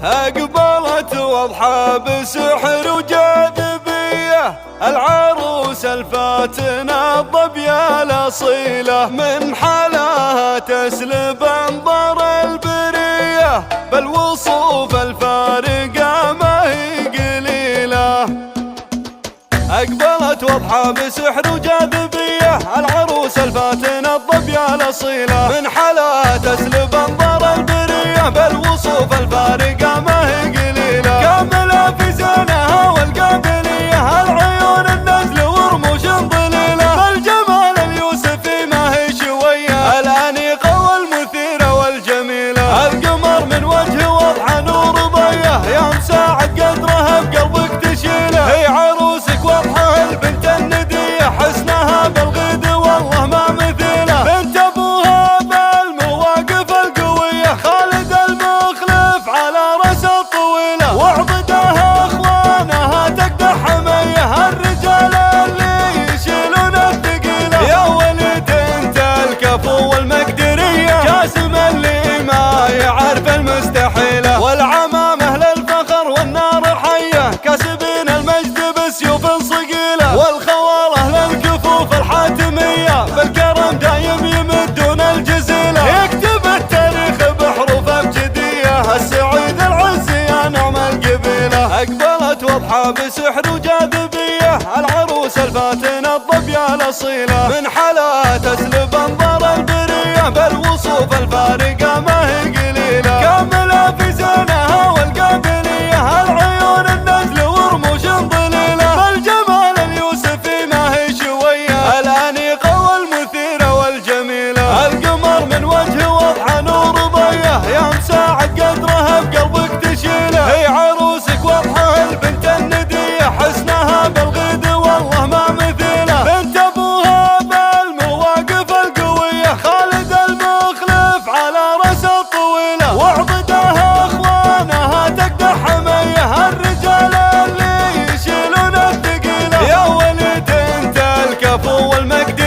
أقبلت واضحة بسحر وجاذبية، العروس الفاتنة الظبية الأصيلة، من حلاها تسلب أنظار البرية، بالوصوف الفارقة ما هي قليلة. أقبلت واضحة بسحر وجاذبية، العروس الفاتنة الظبية الأصيلة، من حلاها تسلب أنظار البرية، بالوصوف الفارقة ما هي قليلة. كاملة في زينها والقابلية، العيون النزل ورموش ظليلة، الجمال اليوسفي ما هي شوية، الأنيقة والمثيرة والجميلة. القمر من وجه واضحة نور ضيه، يا مساعد قدرها بقلبك تشيله. هي عروسك واضحة البنت الندية، حسنها بالغيد والله ما مثيله. بنت ابوها بالمواقف القوية، خالد المخلف على رأس الطويلة، وعضدها اخوانها تقدح حمية، الرجال اللي يشيلون الثقيلة. يا ولد انت الكفو والمقدرية، جاسم اللي ما يعرف المستحيلة، والعمامة للفخر والنار حية، كاسبين المجد بسيوف صقيلة، والخوالة للكفوف الحاتمية، بالكرم دايم يمدون الجزيلة. يكتب التاريخ بحروف أبجدية، السعيد العز يا نعم القبيلة. أقبلت واضحة بسحر وجاذبية، العروس الفاتنة الظبية الأصيلة، من حلاها تسلب أنظار البرية، بالوصوف الفارقة ما هي قليلة. كاملة في زينها والقابلية، العيون النزل ورموش ظليلة، الجمال اليوسفي ما هي شوية، الأنيقة والمثيرة والجميلة. القمر من وجه واضحة نور ضيه، يا مساعد قدرها بقلبك تشيله. هي عروسك واضحة البنت الندية، حسنها بالغيد والله ما مثيله. بنت ابوها بالمواقف القوية، خالد المخلف على رأس الطويلة، وعضدها اخوانها تقدح حمية، الرجال اللي يشيلون الثقيلة. يا ولد انت الكفو والمقدرية،